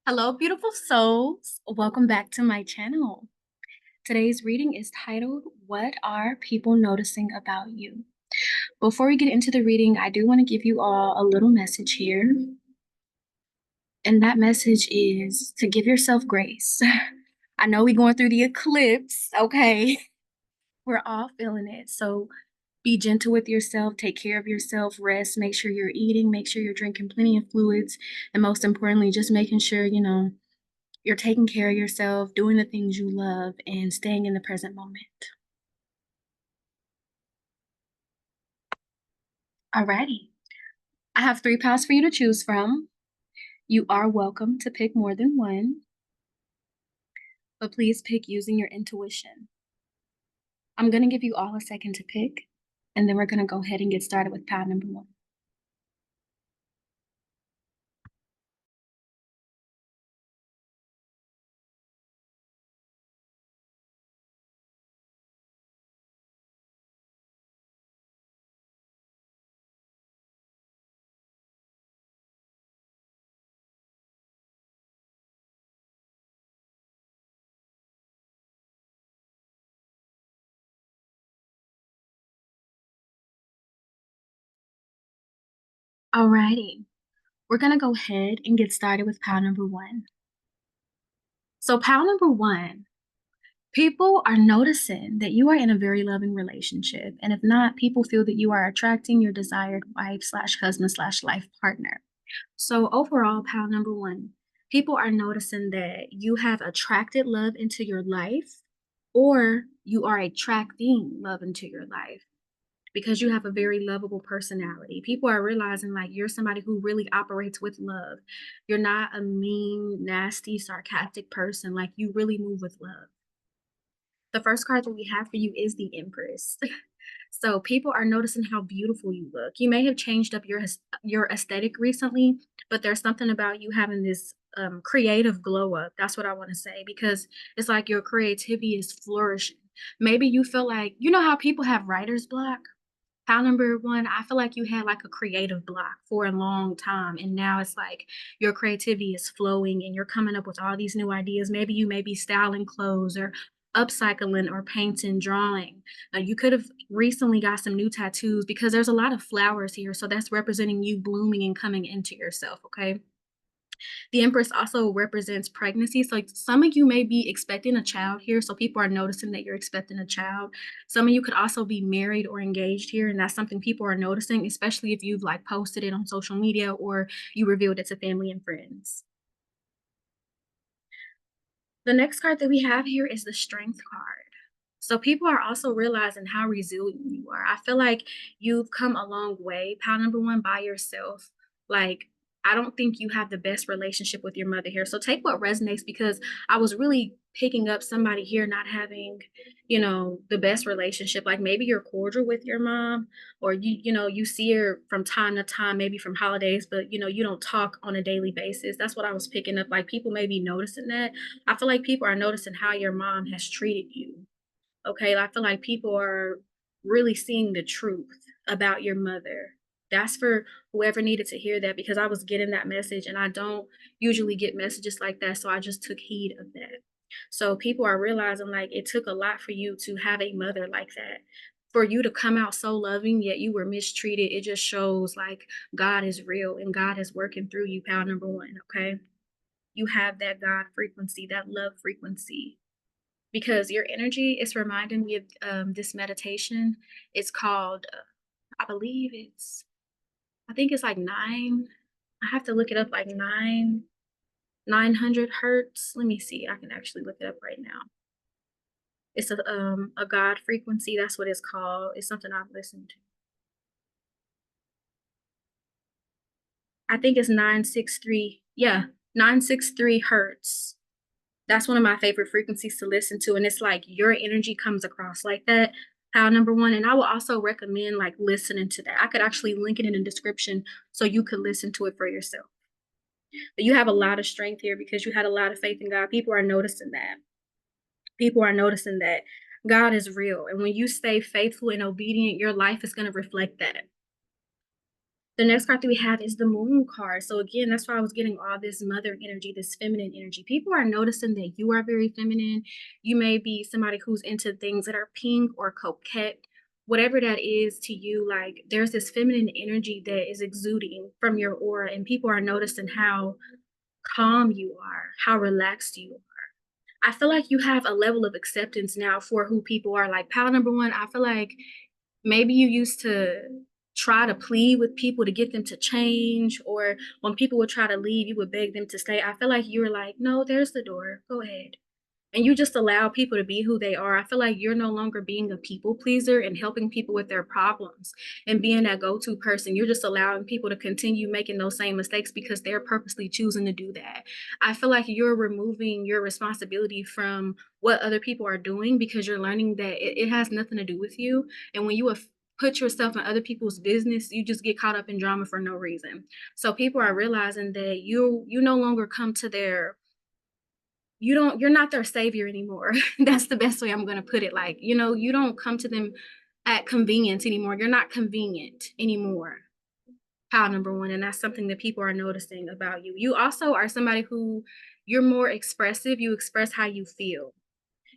Hello, beautiful souls. Welcome back to my channel. Today's reading is titled, What Are People Noticing About You? Before we get into the reading, I do want to give you all a little message here. And that message is to give yourself grace. I know we're going through the eclipse, okay? We're all feeling it. So be gentle with yourself, take care of yourself, rest, make sure you're eating, make sure you're drinking plenty of fluids, and most importantly, just making sure, you're taking care of yourself, doing the things you love, and staying in the present moment. Alrighty. I have three paths for you to choose from. You are welcome to pick more than one, but please pick using your intuition. I'm going to give you all a second to pick, and then we're going to go ahead and get started with path number one. Alrighty. We're going to go ahead and get started with path number one. So, path number one, people are noticing that you are in a very loving relationship. And if not, people feel that you are attracting your desired wife slash husband slash life partner. So overall, pal number one, people are noticing that you have attracted love into your life or you are attracting love into your life because you have a very lovable personality. People are realizing like you're somebody who really operates with love. You're not a mean, nasty, sarcastic person. Like you really move with love. The first card that we have for you is the Empress. So people are noticing how beautiful you look. You may have changed up your aesthetic recently, but there's something about you having this creative glow up. That's what I want to say because it's like your creativity is flourishing. Maybe you feel like you know how people have writer's block. How number one, I feel like you had like a creative block for a long time, and now it's like your creativity is flowing and you're coming up with all these new ideas. Maybe you may be styling clothes or upcycling or painting, drawing. You could have recently got some new tattoos because there's a lot of flowers here. So that's representing you blooming and coming into yourself. Okay. The Empress also represents pregnancy. So like, some of you may be expecting a child here. So people are noticing that you're expecting a child. Some of you could also be married or engaged here. And that's something people are noticing, especially if you've like posted it on social media or you revealed it to family and friends. The next card that we have here is the Strength card. So people are also realizing how resilient you are. I feel like you've come a long way, pal number one, by yourself. Like, I don't think you have the best relationship with your mother here. So take what resonates because I was really picking up somebody here not having, the best relationship. Like maybe you're cordial with your mom or you see her from time to time, maybe from holidays, but you don't talk on a daily basis. That's what I was picking up. Like people may be noticing that. I feel like people are noticing how your mom has treated you. Okay, I feel like people are really seeing the truth about your mother. That's for whoever needed to hear that because I was getting that message and I don't usually get messages like that. So I just took heed of that. So people are realizing like it took a lot for you to have a mother like that. For you to come out so loving, yet you were mistreated, it just shows like God is real and God is working through you, pal number one. Okay. You have that God frequency, that love frequency because your energy is reminding me of this meditation. It's called, I believe I think it's like I have to look it up, like 900 hertz. Let me see. I can actually look it up right now. It's a God frequency. That's what it's called. It's something I've listened to. I think it's 963. Yeah, 963 hertz. That's one of my favorite frequencies to listen to. And it's like your energy comes across like that. How number one. And I will also recommend like listening to that. I could actually link it in the description so you could listen to it for yourself. But you have a lot of strength here because you had a lot of faith in God. People are noticing that. People are noticing that God is real. And when you stay faithful and obedient, your life is going to reflect that. The next card that we have is the moon card. So again, that's why I was getting all this mother energy, this feminine energy. People are noticing that you are very feminine. You may be somebody who's into things that are pink or coquette, whatever that is to you. Like there's this feminine energy that is exuding from your aura, and people are noticing how calm you are, how relaxed you are. I feel like you have a level of acceptance now for who people are. Like pile number one, I feel like maybe you used to try to plead with people to get them to change, or when people would try to leave, you would beg them to stay. I feel like you were like, no, there's the door. Go ahead, and you just allow people to be who they are. I feel like you're no longer being a people pleaser and helping people with their problems and being that go to person. You're just allowing people to continue making those same mistakes because they're purposely choosing to do that. I feel like you're removing your responsibility from what other people are doing because you're learning that it has nothing to do with you. And when you put yourself in other people's business, you just get caught up in drama for no reason. So people are realizing that you no longer come to their you're not their savior anymore. That's the best way I'm gonna put it. Like, you don't come to them at convenience anymore. You're not convenient anymore. Pile number one. And that's something that people are noticing about you. You also are somebody who you're more expressive. You express how you feel.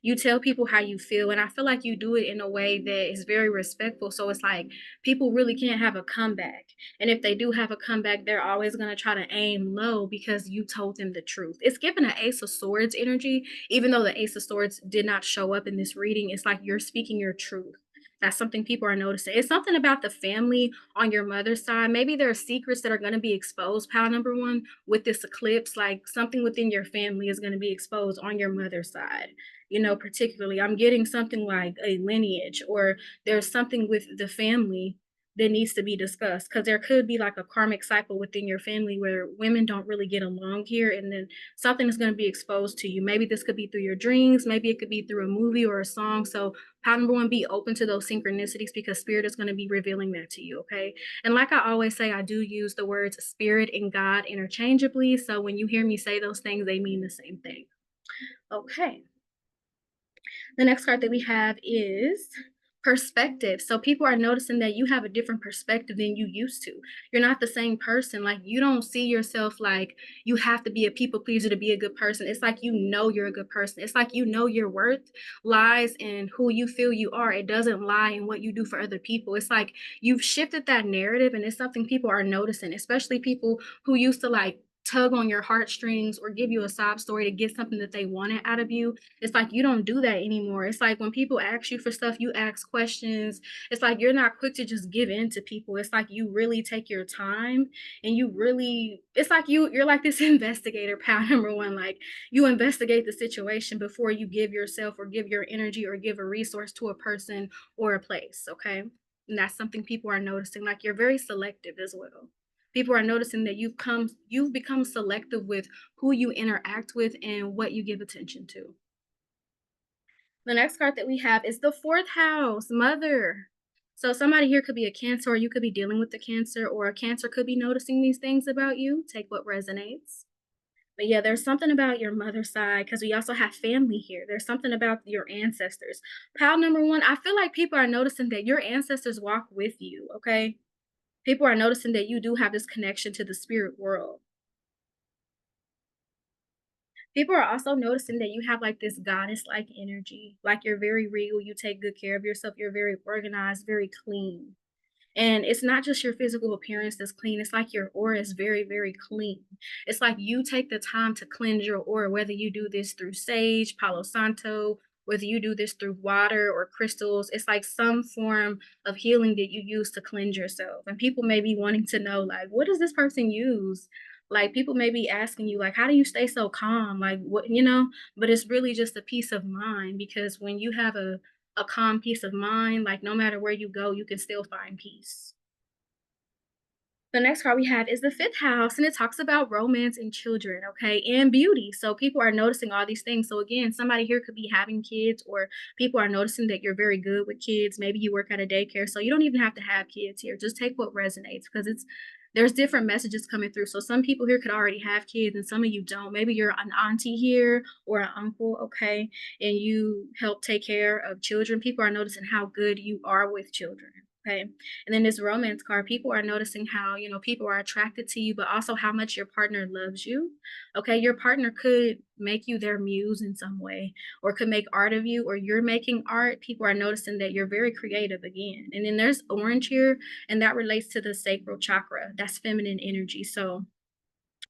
You tell people how you feel, and I feel like you do it in a way that is very respectful, so it's like people really can't have a comeback, and if they do have a comeback, they're always going to try to aim low because you told them the truth. It's given an Ace of Swords energy, even though the Ace of Swords did not show up in this reading. It's like you're speaking your truth. That's something people are noticing. It's something about the family on your mother's side. Maybe there are secrets that are going to be exposed, pile number one, with this eclipse. Like something within your family is going to be exposed on your mother's side. Particularly, I'm getting something like a lineage, or there's something with the family that needs to be discussed because there could be like a karmic cycle within your family where women don't really get along here, and then something is going to be exposed to you. Maybe this could be through your dreams, maybe it could be through a movie or a song. So how number one, be open to those synchronicities because spirit is going to be revealing that to you. Okay, and like I always say, I do use the words spirit and God interchangeably, so when you hear me say those things, they mean the same thing. Okay. The next card that we have is perspective. So people are noticing that you have a different perspective than you used to. You're not the same person. Like you don't see yourself like you have to be a people pleaser to be a good person. It's like you're a good person. It's like your worth lies in who you feel you are. It doesn't lie in what you do for other people. It's like you've shifted that narrative, and it's something people are noticing, especially people who used to like tug on your heartstrings or give you a sob story to get something that they wanted out of you. It's like you don't do that anymore. It's like when people ask you for stuff, you ask questions. It's like you're not quick to just give in to people. It's like you really take your time, and it's like you're like this investigator, pal number one. Like you investigate the situation before you give yourself or give your energy or give a resource to a person or a place. Okay. And that's something people are noticing. Like you're very selective as well. People are noticing that you've become selective with who you interact with and what you give attention to. The next card that we have is the fourth house, mother. So somebody here could be a Cancer, or you could be dealing with the Cancer, or a Cancer could be noticing these things about you. Take what resonates. But yeah, there's something about your mother's side because we also have family here. There's something about your ancestors. Pile number one, I feel like people are noticing that your ancestors walk with you, okay? People are noticing that you do have this connection to the spirit world. People are also noticing that you have like this goddess like energy. Like you're very real, you take good care of yourself, you're very organized, very clean. And it's not just your physical appearance that's clean, it's like your aura is very, very clean. It's like you take the time to cleanse your aura, whether you do this through sage, Palo Santo, whether you do this through water or crystals. It's like some form of healing that you use to cleanse yourself. And people may be wanting to know, like, what does this person use? Like people may be asking you, like, how do you stay so calm? Like what? But it's really just a peace of mind because when you have a calm peace of mind, like no matter where you go, you can still find peace. The next card we have is the fifth house, and it talks about romance and children, okay, and beauty. So people are noticing all these things. So again, somebody here could be having kids, or people are noticing that you're very good with kids. Maybe you work at a daycare, so you don't even have to have kids here. Just take what resonates because there's different messages coming through. So some people here could already have kids, and some of you don't. Maybe you're an auntie here or an uncle, okay, and you help take care of children. People are noticing how good you are with children. Okay. And then this romance card, people are noticing how, people are attracted to you, but also how much your partner loves you. Okay. Your partner could make you their muse in some way, or could make art of you, or you're making art. People are noticing that you're very creative again. And then there's orange here, and that relates to the sacral chakra. That's feminine energy. So,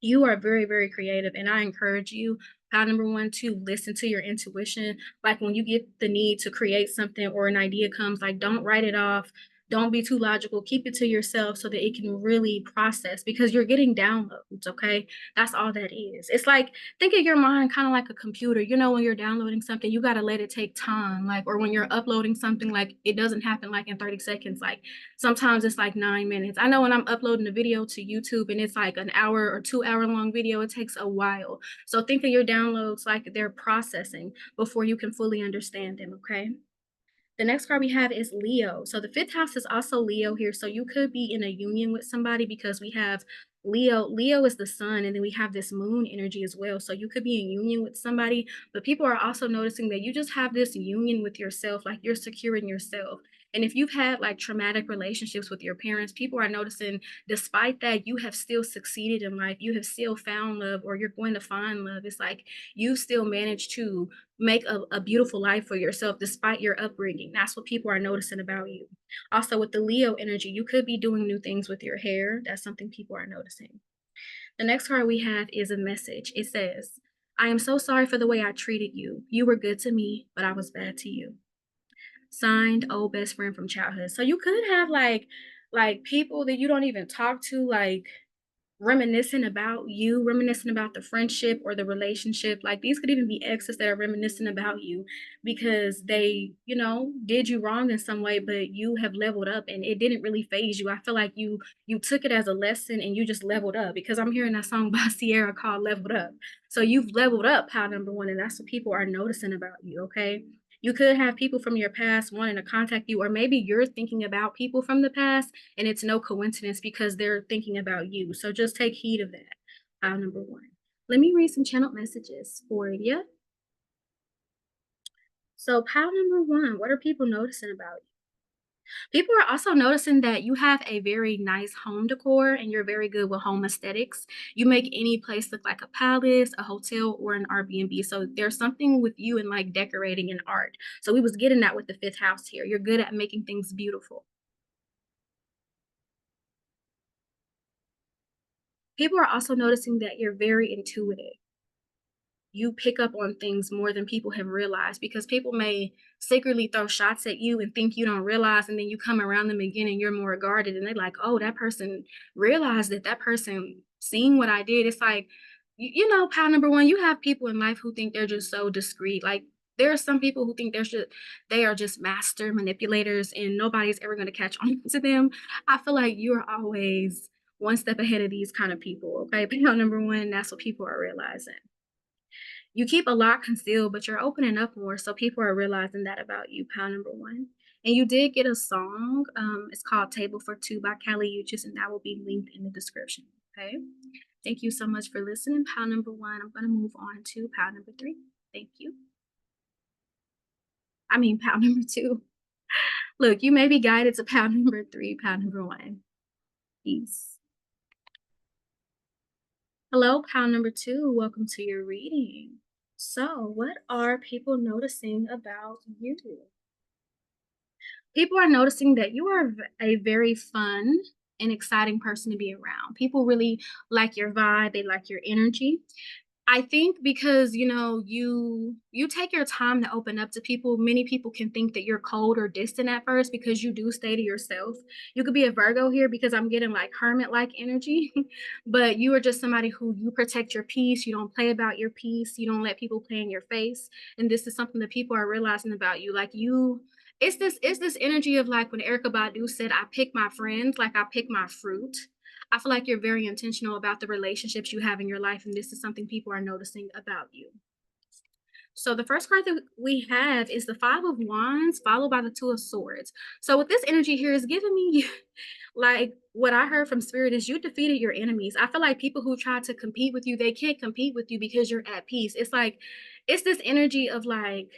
you are very, very creative, and I encourage you, pile number one, to listen to your intuition. Like when you get the need to create something or an idea comes, like don't write it off. Don't be too logical. Keep it to yourself so that it can really process, because you're getting downloads. Okay. That's all that is. It's like, think of your mind kind of like a computer. When you're downloading something, you got to let it take time. Like, or when you're uploading something, like it doesn't happen like in 30 seconds. Like, sometimes it's like 9 minutes. I know when I'm uploading a video to YouTube and it's like an hour or 2 hour long video, it takes a while. So think of your downloads like they're processing before you can fully understand them, okay? The next card we have is Leo. So the fifth house is also Leo here. So you could be in a union with somebody, because we have Leo. Leo is the sun, and then we have this moon energy as well. So you could be in union with somebody, but people are also noticing that you just have this union with yourself, like you're secure in yourself. And if you've had like traumatic relationships with your parents, people are noticing despite that, you have still succeeded in life. You have still found love, or you're going to find love. It's like you still managed to make a beautiful life for yourself despite your upbringing. That's what people are noticing about you. Also, with the Leo energy, you could be doing new things with your hair. That's something people are noticing. The next card we have is a message. It says, I am so sorry for the way I treated you. You were good to me, but I was bad to you. Signed, old best friend from childhood. So you could have like people that you don't even talk to, like reminiscing about you, reminiscing about the friendship or the relationship. Like these could even be exes that are reminiscing about you because they, did you wrong in some way, but you have leveled up and it didn't really phase you. I feel like you took it as a lesson and you just leveled up, because I'm hearing that song by Sierra called Leveled Up. So you've leveled up, pal number one, and that's what people are noticing about you, okay? You could have people from your past wanting to contact you, or maybe you're thinking about people from the past and it's no coincidence because they're thinking about you. So just take heed of that. Pile number one. Let me read some channel messages for you. So, pile number one, what are people noticing about you? People are also noticing that you have a very nice home decor and you're very good with home aesthetics. You make any place look like a palace, a hotel, or an Airbnb. So there's something with you in like decorating and art. So we was getting that with the fifth house here. You're good at making things beautiful. People are also noticing that you're very intuitive. You pick up on things more than people have realized, because people may secretly throw shots at you and think you don't realize, and then you come around them again and you're more guarded and they're like, oh, that person realized that, that person seeing what I did. It's like, pal number one, you have people in life who think they're just so discreet. Like there are some people who think they are just master manipulators and nobody's ever going to catch on to them. I feel like you're always one step ahead of these kind of people. Okay. Pal number one, that's what people are realizing. You keep a lot concealed, but you're opening up more, so people are realizing that about you, pile number one. And you did get a song. It's called Table for Two by Callie Uchis, and that will be linked in the description. Okay. Thank you so much for listening, pile number one. I'm going to move on to pile number three. Thank you. Pile number two. Look, you may be guided to pile number three, pile number one. Peace. Hello, pile number two. Welcome to your reading. So, what are people noticing about you? People are noticing that you are a very fun and exciting person to be around. People really like your vibe, they like your energy. I think because, you take your time to open up to people. Many people can think that you're cold or distant at first because you do stay to yourself. You could be a Virgo here because I'm getting like hermit-like energy, but you are just somebody who you protect your peace. You don't play about your peace. You don't let people play in your face. And this is something that people are realizing about you. Like it's this energy of like when Erica Badu said, I pick my friends like I pick my fruit. I feel like you're very intentional about the relationships you have in your life, and this is something people are noticing about you. So the first card that we have is the Five of Wands, followed by the Two of Swords. So with this energy here is giving me like what I heard from Spirit is you defeated your enemies. I feel like people who try to compete with you, they can't compete with you because you're at peace. It's like it's this energy of like,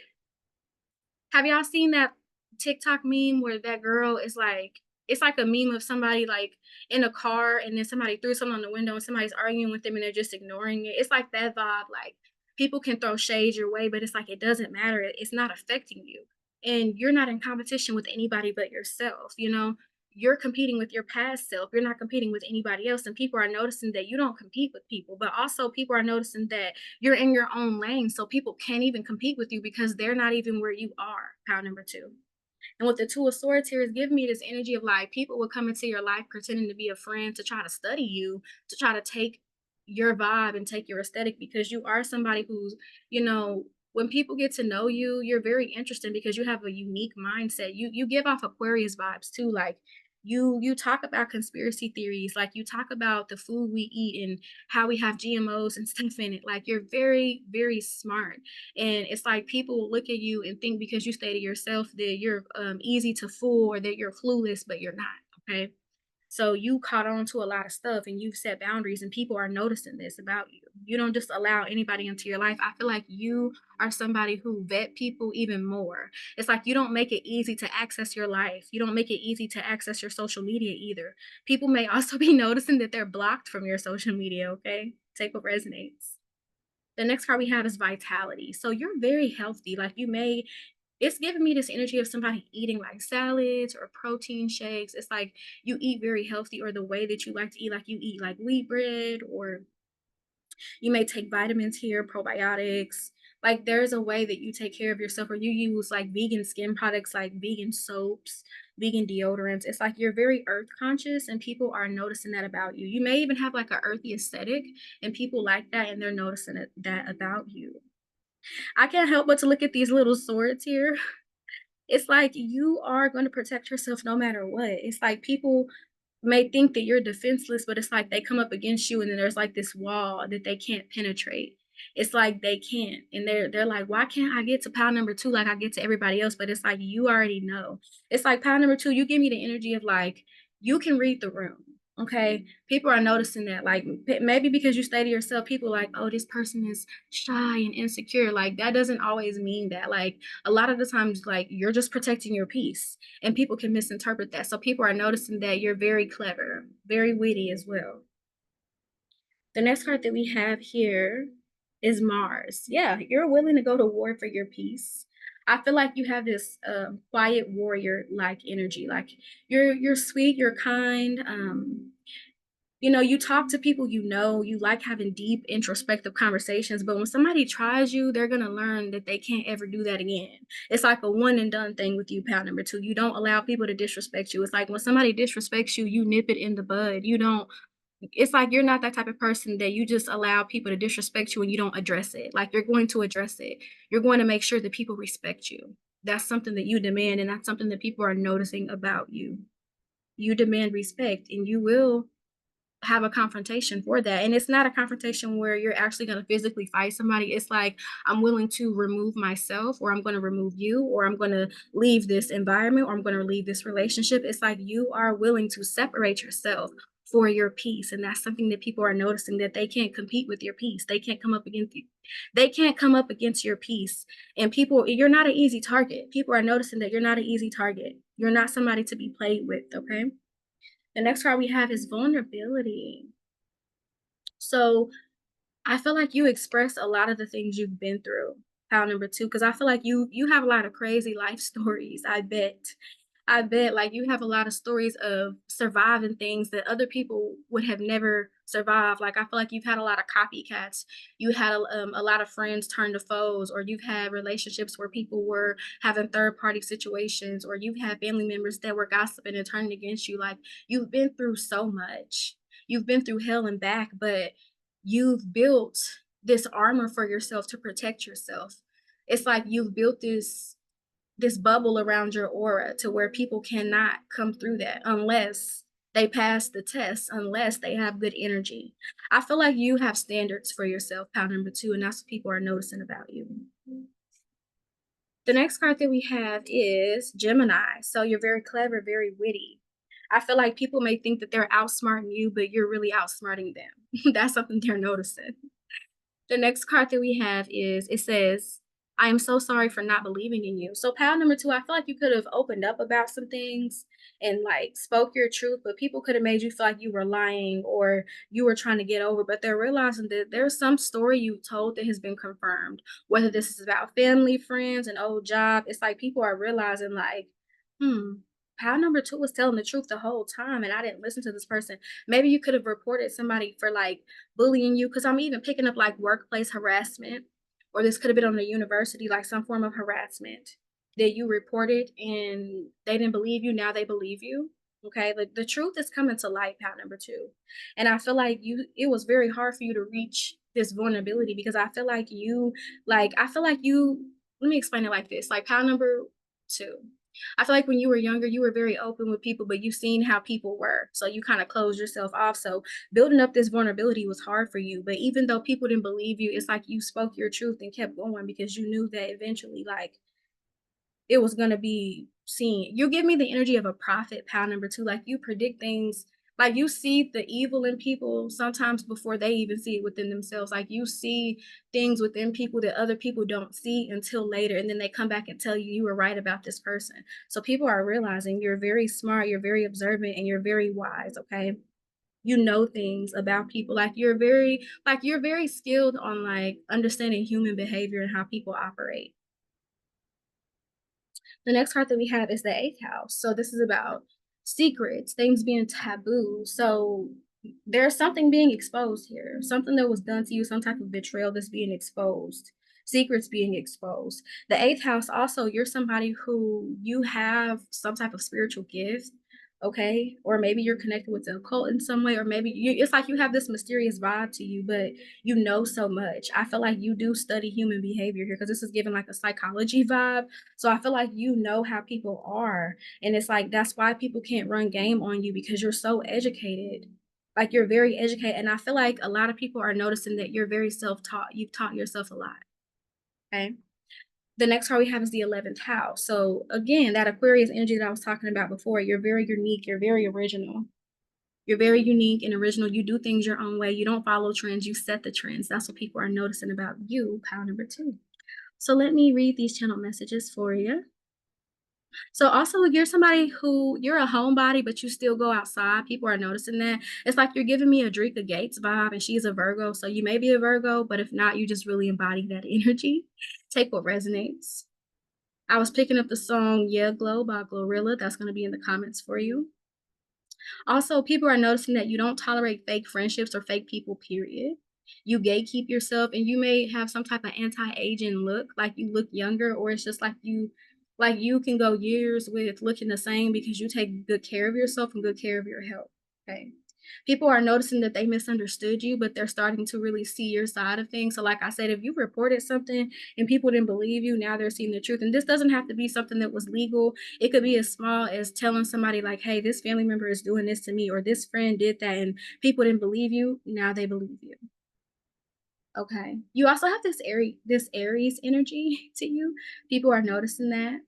have y'all seen that TikTok meme where that girl is like it's like a meme of somebody like in a car and then somebody threw something on the window and somebody's arguing with them and they're just ignoring it. It's like that vibe. Like people can throw shade your way, but it's like it doesn't matter. It's not affecting you. And you're not in competition with anybody but yourself, you know? You're competing with your past self. You're not competing with anybody else. And people are noticing that you don't compete with people, but also people are noticing that you're in your own lane. So people can't even compete with you because they're not even where you are. Pound number two. And with the Two of Swords here is giving me this energy of like people will come into your life pretending to be a friend to try to study you, to try to take your vibe and take your aesthetic because you are somebody who's, you know, when people get to know you, you're very interesting because you have a unique mindset. You give off Aquarius vibes too. Like you talk about conspiracy theories, like you talk about the food we eat and how we have GMOs and stuff in it. Like you're very, very smart. And it's like people will look at you and think because you stay to yourself that you're easy to fool or that you're clueless, but you're not. Okay. So you caught on to a lot of stuff and you've set boundaries and people are noticing this about you. You don't just allow anybody into your life. I feel like you are somebody who vet people even more. It's like you don't make it easy to access your life. You don't make it easy to access your social media either. People may also be noticing that they're blocked from your social media, okay? Take what resonates. The next card we have is vitality. So you're very healthy. Like you may it's giving me this energy of somebody eating like salads or protein shakes. It's like you eat very healthy or the way that you like to eat, like you eat like wheat bread or you may take vitamins here, probiotics. Like there's a way that you take care of yourself or you use like vegan skin products like vegan soaps, vegan deodorants. It's like you're very earth conscious and people are noticing that about you. You may even have like a earthy aesthetic and people like that and they're noticing that about you. I can't help but to look at these little swords here. It's like you are gonna protect yourself no matter what. It's like people may think that you're defenseless, but it's like they come up against you and then there's like this wall that they can't penetrate. It's like they can't. And they're like, why can't I get to pile number two like I get to everybody else? But it's like you already know. It's like pile number two, you give me the energy of like you can read the room. Okay. People are noticing that. Like maybe because you stay to yourself, people are like, oh, this person is shy and insecure. Like that doesn't always mean that. Like a lot of the times, like you're just protecting your peace and people can misinterpret that. So people are noticing that you're very clever, very witty as well. The next card that we have here is Mars. Yeah, you're willing to go to war for your peace. I feel like you have this quiet warrior like energy. Like you're sweet, you're kind. You know, you talk to people you know, you like having deep introspective conversations, but when somebody tries you, they're going to learn that they can't ever do that again. It's like a one and done thing with you, pal number two. You don't allow people to disrespect you. It's like when somebody disrespects you, you nip it in the bud. You don't, it's like you're not that type of person that you just allow people to disrespect you and you don't address it. Like you're going to address it. You're going to make sure that people respect you. That's something that you demand, and that's something that people are noticing about you. You demand respect, and you will have a confrontation for that. And it's not a confrontation where you're actually going to physically fight somebody. It's like, I'm willing to remove myself, or I'm going to remove you, or I'm going to leave this environment, or I'm going to leave this relationship. It's like you are willing to separate yourself for your peace. And that's something that people are noticing, that they can't compete with your peace. They can't come up against you. They can't come up against your peace. And people, you're not an easy target. People are noticing that you're not an easy target. You're not somebody to be played with. Okay. The next card we have is vulnerability. So I feel like you express a lot of the things you've been through. Pile number two, because I feel like you have a lot of crazy life stories. I bet like you have a lot of stories of surviving things that other people would have never survived. Like I feel like you've had a lot of copycats. You had a lot of friends turn to foes, or you've had relationships where people were having third party situations, or you've had family members that were gossiping and turning against you. Like you've been through so much. You've been through hell and back, but you've built this armor for yourself to protect yourself. It's like you've built this bubble around your aura to where people cannot come through that unless they pass the test, unless they have good energy. I feel like you have standards for yourself, pal number two, and that's what people are noticing about you. The next card that we have is Gemini. So you're very clever, very witty. I feel like people may think that they're outsmarting you, but you're really outsmarting them. That's something they're noticing. The next card that we have is, it says, I am so sorry for not believing in you. So pile number 2, I feel like you could have opened up about some things and, like, spoke your truth, but people could have made you feel like you were lying or you were trying to get over, but they're realizing that there's some story you told that has been confirmed. Whether this is about family, friends, an old job, it's like people are realizing, like, "Hmm, pile number 2 was telling the truth the whole time, and I didn't listen to this person." Maybe you could have reported somebody for, like, bullying you, because 'cause I'm even picking up, like, workplace harassment, or this could have been on the university, like some form of harassment that you reported and they didn't believe you, now they believe you. Okay, the truth is coming to light, pal number 2. And I feel like it was very hard for you to reach this vulnerability, because I feel like you let me explain it like this. Like, pal number 2. I feel like when you were younger, you were very open with people, but you've seen how people were. So you kind of closed yourself off. So building up this vulnerability was hard for you. But even though people didn't believe you, it's like you spoke your truth and kept going, because you knew that eventually, like, it was gonna be seen. You give me the energy of a prophet, pal number 2. Like, you predict things, like, you see the evil in people sometimes before they even see it within themselves. Like, you see things within people that other people don't see until later, and then they come back and tell you you were right about this person. So people are realizing you're very smart, you're very observant, and you're very wise, okay? You know things about people. You're very skilled on, like, understanding human behavior and how people operate. The next card that we have is the eighth house. So this is about secrets, things being taboo. So there's something being exposed here, something that was done to you, some type of betrayal that's being exposed, secrets being exposed. The eighth house, also, you're somebody who you have some type of spiritual gift. Okay, or maybe you're connected with the occult in some way, or maybe it's like you have this mysterious vibe to you, but you know so much. I feel like you do study human behavior here, because this is given like a psychology vibe. So I feel like you know how people are, and it's like that's why people can't run game on you, because you're so educated. Like, you're very educated, and I feel like a lot of people are noticing that you're very self-taught. You've taught yourself a lot. Okay. The next card we have is the 11th house. So again, that Aquarius energy that I was talking about before, you're very unique, you're very original. You're very unique and original. You do things your own way. You don't follow trends, you set the trends. That's what people are noticing about you, pile number 2. So let me read these channel messages for you. So also, you're a homebody, but you still go outside. People are noticing that. It's like you're giving me a Drika Gates vibe, and she's a Virgo. So you may be a Virgo, but if not, you just really embody that energy. Take what resonates. I was picking up the song Yeah Glow by Glorilla. That's going to be in the comments for you. Also, people are noticing that you don't tolerate fake friendships or fake people, period. You gatekeep yourself, and you may have some type of anti-aging look, like you look younger, or it's just like you can go years with looking the same because you take good care of yourself and good care of your health. Okay. People are noticing that they misunderstood you, but they're starting to really see your side of things. So, like I said, if you reported something and people didn't believe you, now they're seeing the truth. And this doesn't have to be something that was legal. It could be as small as telling somebody, like, hey, this family member is doing this to me, or this friend did that, and people didn't believe you. Now they believe you. Okay. You also have this Aries energy to you. People are noticing that.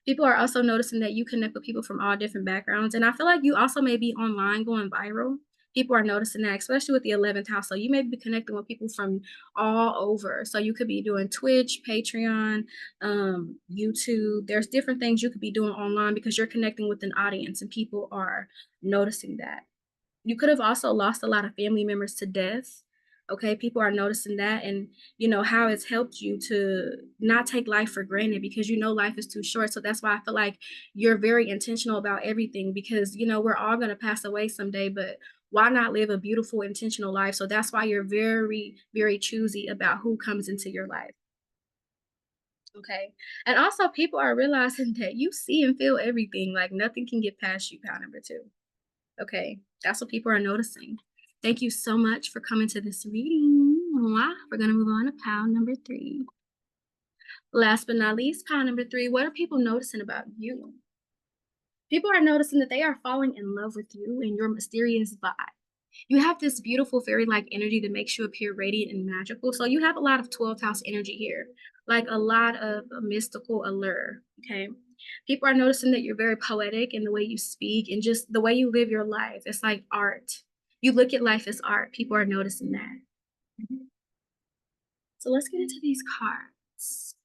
People are also noticing that you connect with people from all different backgrounds, and I feel like you also may be online going viral. People are noticing that, especially with the 11th house. So you may be connecting with people from all over. So you could be doing Twitch, Patreon, YouTube. There's different things you could be doing online because you're connecting with an audience, and people are noticing that. You could have also lost a lot of family members to death. Okay, people are noticing that, and how it's helped you to not take life for granted, because life is too short. So that's why I feel like you're very intentional about everything, because we're all going to pass away someday, but why not live a beautiful, intentional life? So that's why you're very, very choosy about who comes into your life. Okay. And also, people are realizing that you see and feel everything. Like, nothing can get past you, pal number 2. Okay, that's what people are noticing. Thank you so much for coming to this reading. Mwah. We're going to move on to pile number 3. Last but not least, pile number 3, what are people noticing about you? People are noticing that they are falling in love with you and your mysterious vibe. You have this beautiful fairy-like energy that makes you appear radiant and magical. So you have a lot of 12th house energy here, like a lot of a mystical allure. Okay. People are noticing that you're very poetic in the way you speak and just the way you live your life. It's like art. You look at life as art. People are noticing that. Mhm. So let's get into these cards.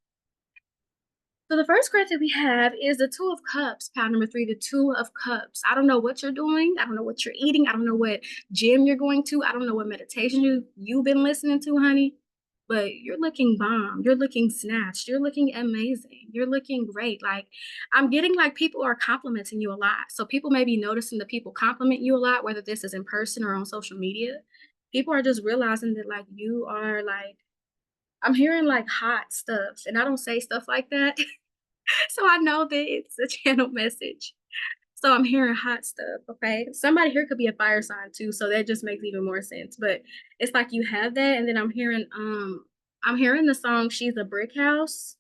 So the first card that we have is the Two of Cups, pile number 3, the Two of Cups. I don't know what you're doing. I don't know what you're eating. I don't know what gym you're going to. I don't know what meditation you've been listening to, honey. But you're looking bomb. You're looking snatched. You're looking amazing. You're looking great. Like I'm getting like people are complimenting you a lot. So people may be noticing that people compliment you a lot, whether this is in person or on social media. People are just realizing that like you are like I'm hearing like hot stuff, and I don't say stuff like that. So I know that it's a channel message. So I'm hearing hot stuff, okay? Somebody here could be a fire sign too, so that just makes even more sense. But it's like you have that, and then I'm hearing the song She's a Brick House.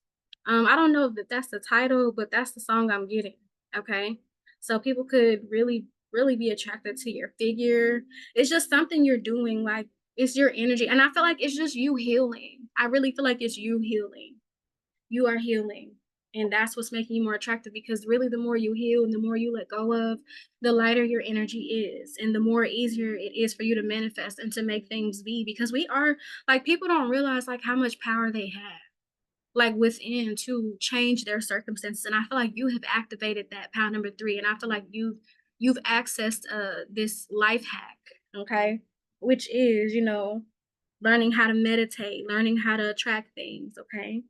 I don't know if that's the title, but that's the song I'm getting. Okay. So people could really be attracted to your figure. It's just something you're doing, like it's your energy. And I feel like it's just you healing. I really feel like it's you healing. You are healing. And that's what's making you more attractive because really the more you heal and the more you let go of, the lighter your energy is and the more easier it is for you to manifest and to make things be because we are like people don't realize like how much power they have like within to change their circumstances. And I feel like you have activated that pound number 3 and I feel like you've accessed this life hack, okay? Which is, learning how to meditate, learning how to attract things, okay?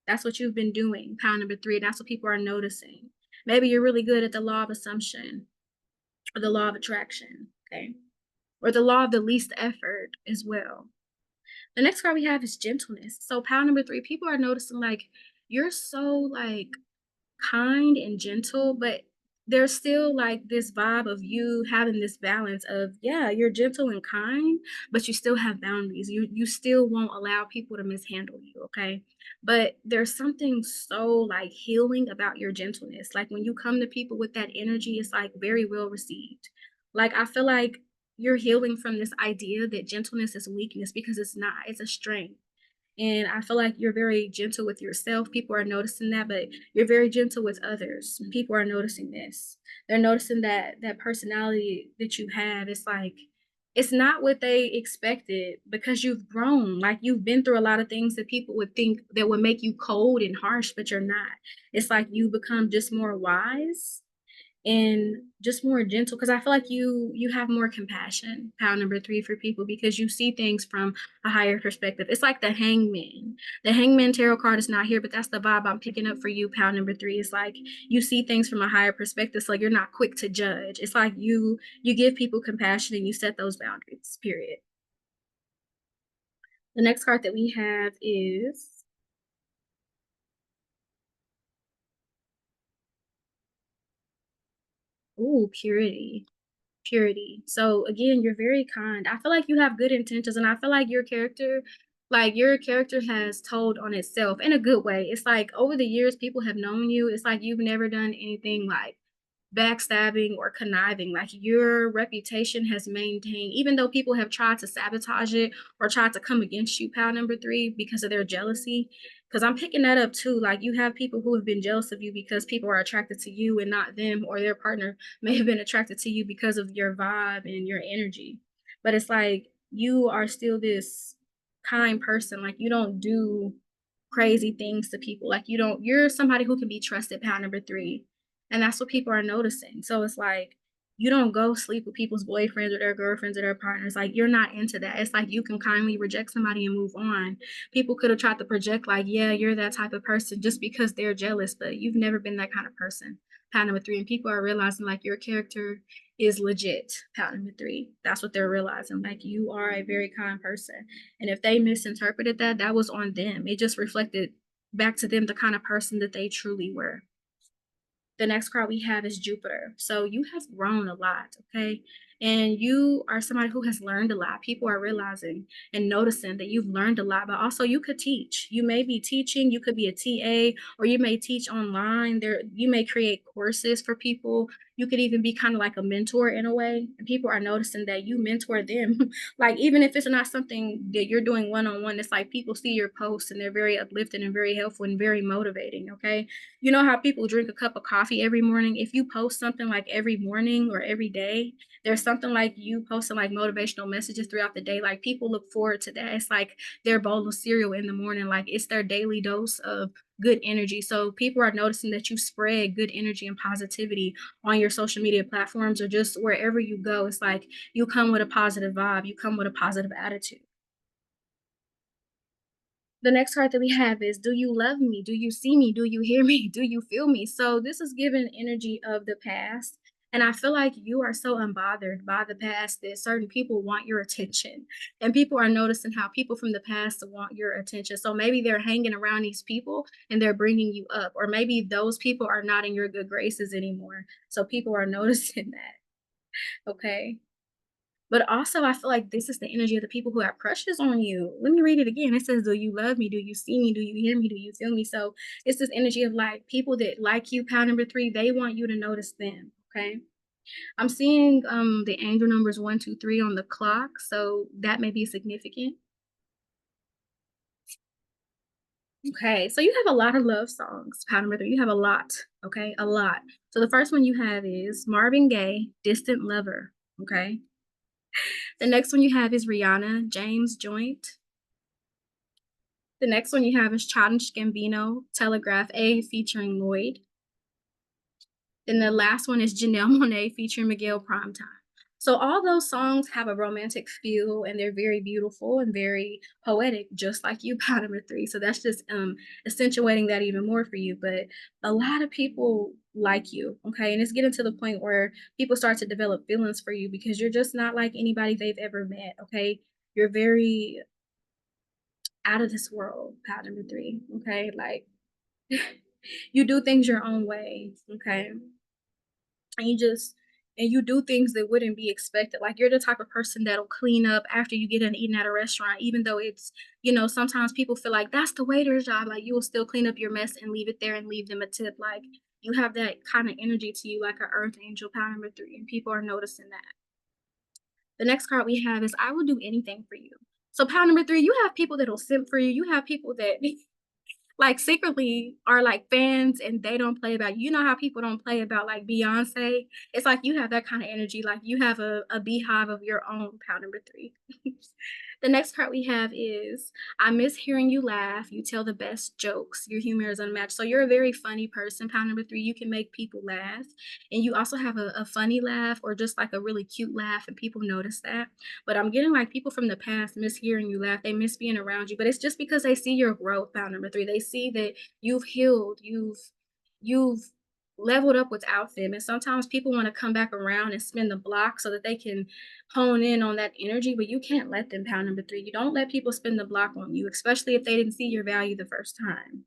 That's what you've been doing, pound number 3, and that's what people are noticing. Maybe you're really good at the law of assumption or the law of attraction, okay? Or the law of the least effort as well. The next card we have is gentleness. So pound number 3, people are noticing like you're so like kind and gentle, but there's still like this vibe of you having this balance of yeah, you're gentle and kind, but you still have boundaries. You still won't allow people to mishandle you, okay? But there's something so like healing about your gentleness. Like when you come to people with that energy, it's like very well received. Like I feel like you're healing from this idea that gentleness is weakness because it's not, it's a strength. And I feel like you're very gentle with yourself. People are noticing that, but you're very gentle with others. People are noticing this. They're noticing that personality that you have. It's like it's not what they expected because you've grown. Like you've been through a lot of things that people would think that would make you cold and harsh, but you're not. It's like you become just more wise and just more gentle because I feel like you have more compassion, pound number 3 for people because you see things from a higher perspective. It's like the hangman. The hangman tarot card is not here, but that's the vibe I'm picking up for you, pound number 3. It's like you see things from a higher perspective, so you're not quick to judge. It's like you give people compassion and you set those boundaries, period. The next card that we have is ooh, purity. Purity. So again, you're very kind. I feel like you have good intentions and I feel like your character has told on itself in a good way. It's like over the years people have known you. It's like you've never done anything like backstabbing or conniving. Like your reputation has maintained, even though people have tried to sabotage it or tried to come against you, pal number 3, because of their jealousy. Because I'm picking that up too. Like you have people who have been jealous of you because people are attracted to you and not them, or their partner may have been attracted to you because of your vibe and your energy. But it's like you are still this kind person. Like you don't do crazy things to people. Like you're somebody who can be trusted, pound number 3. And that's what people are noticing. So it's like you don't go sleep with people's boyfriends or their girlfriends or their partners. Like you're not into that. It's like you can kindly reject somebody and move on. People could have tried to project like, yeah, you're that type of person just because they're jealous, but you've never been that kind of person. Pound number 3. And people are realizing like your character is legit. Pound number 3. That's what they're realizing. Like you are a very kind person. And if they misinterpreted that, that was on them. It just reflected back to them the kind of person that they truly were. The next card we have is Jupiter. So you have grown a lot, okay? And you are somebody who has learned a lot. People are realizing and noticing that you've learned a lot, but also you could teach. You may be teaching, you could be a TA, or you may teach online. You may create courses for people. You could even be kind of like a mentor in a way. And people are noticing that you mentor them. Like even if it's not something that you're doing one-on-one, it's like people see your posts and they're very uplifting and very helpful and very motivating, okay? You know how people drink a cup of coffee every morning? If you post something like every morning or every day, there's something like you posting like motivational messages throughout the day, like people look forward to that. It's like their bowl of cereal in the morning, like it's their daily dose of good energy. So people are noticing that you spread good energy and positivity on your social media platforms or just wherever you go. It's like you come with a positive vibe, you come with a positive attitude. The next card that we have is, do you love me? Do you see me? Do you hear me? Do you feel me? So this is given energy of the past. And I feel like you are so unbothered by the past that certain people want your attention. And people are noticing how people from the past want your attention. So maybe they're hanging around these people and they're bringing you up. Or maybe those people are not in your good graces anymore. So people are noticing that. Okay. But also, I feel like this is the energy of the people who have crushes on you. Let me read it again. It says, do you love me? Do you see me? Do you hear me? Do you feel me? So it's this energy of like people that like you, pile number three, they want you to notice them. Okay. I'm seeing the angel numbers 1, 2, 3 on the clock. So that may be significant. Okay. So you have a lot of love songs, pile number three. You have a lot. Okay. A lot. So the first one you have is Marvin Gaye, Distant Lover. Okay. The next one you have is Rihanna, James Joint. The next one you have is Childish Gambino, Telegraph A featuring Lloyd. Then the last one is Janelle Monáe featuring Miguel Primetime. So all those songs have a romantic feel and they're very beautiful and very poetic, just like you, Power Number Three. So that's just accentuating that even more for you. But a lot of people like you, okay? And it's getting to the point where people start to develop feelings for you because you're just not like anybody they've ever met, okay? You're very out of this world, Power Number Three, okay? Like you do things your own way, okay? And you do things that wouldn't be expected. Like you're the type of person that'll clean up after you get done eating at a restaurant, even though it's, sometimes people feel like that's the waiter's job. Like you will still clean up your mess and leave it there and leave them a tip. Like you have that kind of energy to you, like an earth angel, pound number three, and people are noticing that. The next card we have is I will do anything for you. So pound number three, you have people that'll simp for you. You have people that like secretly are like fans and they don't play about you. You know how people don't play about like Beyonce? It's like you have that kind of energy. Like you have a beehive of your own, pound number three. The next part we have is I miss hearing you laugh. You tell the best jokes. Your humor is unmatched. So you're a very funny person, pound number three. You can make people laugh. And you also have a funny laugh or just like a really cute laugh, and people notice that. But I'm getting like people from the past miss hearing you laugh. They miss being around you. But it's just because they see your growth, pound number three. They see that you've healed, you've leveled up without them. And sometimes people want to come back around and spin the block so that they can hone in on that energy, but you can't let them, pound number three. You don't let people spin the block on you, especially if they didn't see your value the first time.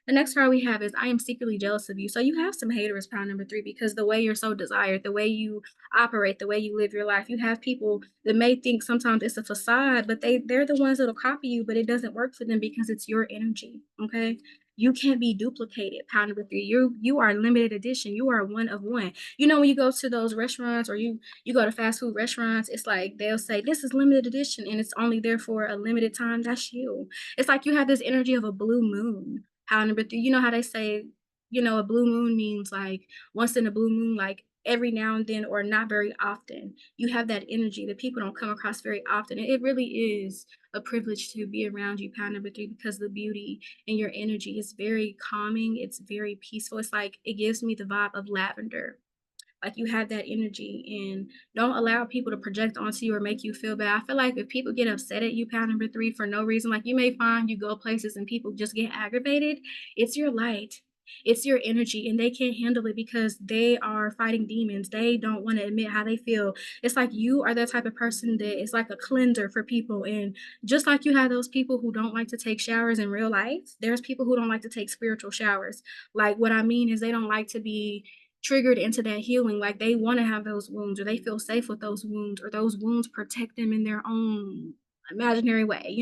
The next card we have is I am secretly jealous of you. So you have some haters, pound number three, because the way you're so desired, the way you operate, the way you live your life, you have people that may think sometimes it's a facade, but they're the ones that'll copy you, but it doesn't work for them because it's your energy. Okay. You can't be duplicated, pound number three. You are limited edition. You are one of one. When you go to those restaurants or you go to fast food restaurants, it's like they'll say this is limited edition and it's only there for a limited time. That's you. It's like you have this energy of a blue moon. How number three, you know how they say, a blue moon means like once in a blue moon, like every now and then or not very often. You have that energy that people don't come across very often. And it really is a privilege to be around you, pound number three, because the beauty in your energy is very calming. It's very peaceful. It's like it gives me the vibe of lavender. Like you have that energy and don't allow people to project onto you or make you feel bad. I feel like if people get upset at you, pound number three, for no reason, like you may find you go places and people just get aggravated. It's your light. It's your energy and they can't handle it because they are fighting demons. They don't want to admit how they feel. It's like you are that type of person that is like a cleanser for people. And just like you have those people who don't like to take showers in real life, there's people who don't like to take spiritual showers. Like what I mean is they don't like to be triggered into that healing. Like they want to have those wounds or they feel safe with those wounds or those wounds protect them in their own imaginary way.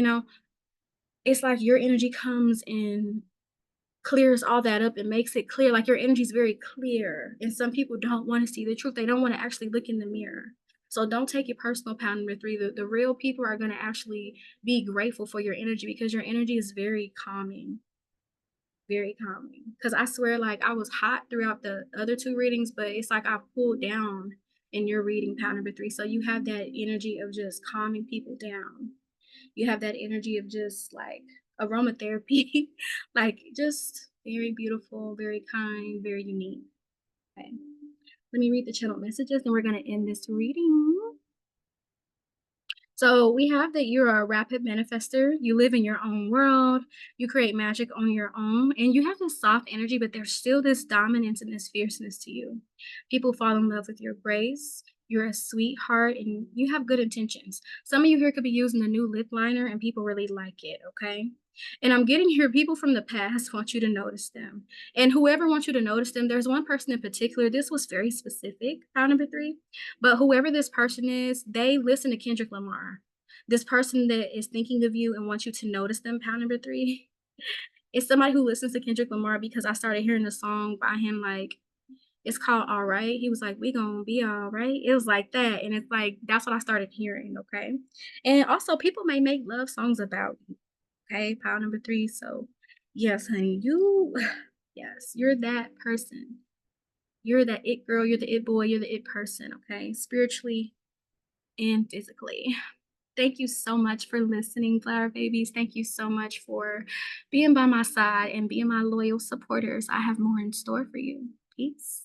It's like your energy comes and clears all that up and makes it clear. Like your energy is very clear. And some people don't want to see the truth. They don't want to actually look in the mirror. So don't take it personal, pound number three. The real people are going to actually be grateful for your energy because your energy is very calming. Very calming. Because I swear, like, I was hot throughout the other two readings, but it's like I pulled down in your reading pile number 3. So you have that energy of just calming people down. You have that energy of just like aromatherapy, like just very beautiful, very kind, very unique. Okay. Let me read the channel messages and we're going to end this reading. So we have that you're a rapid manifester. You live in your own world. You create magic on your own. And you have this soft energy, but there's still this dominance and this fierceness to you. People fall in love with your grace. You're a sweetheart and you have good intentions. Some of you here could be using a new lip liner and people really like it, okay? And I'm getting here, people from the past want you to notice them. And whoever wants you to notice them, there's one person in particular. This was very specific, round number 3. But whoever this person is, they listen to Kendrick Lamar. This person that is thinking of you and wants you to notice them, pound number 3, is somebody who listens to Kendrick Lamar because I started hearing the song by him, like, it's called All Right. He was like, we gonna be all right. It was like that. And it's like, that's what I started hearing, okay? And also, people may make love songs about you, okay? Pound number 3. So, yes, honey, yes, you're that person. You're that it girl, you're the it boy, you're the it person, okay? Spiritually and physically. Thank you so much for listening, flower babies. Thank you so much for being by my side and being my loyal supporters. I have more in store for you. Peace.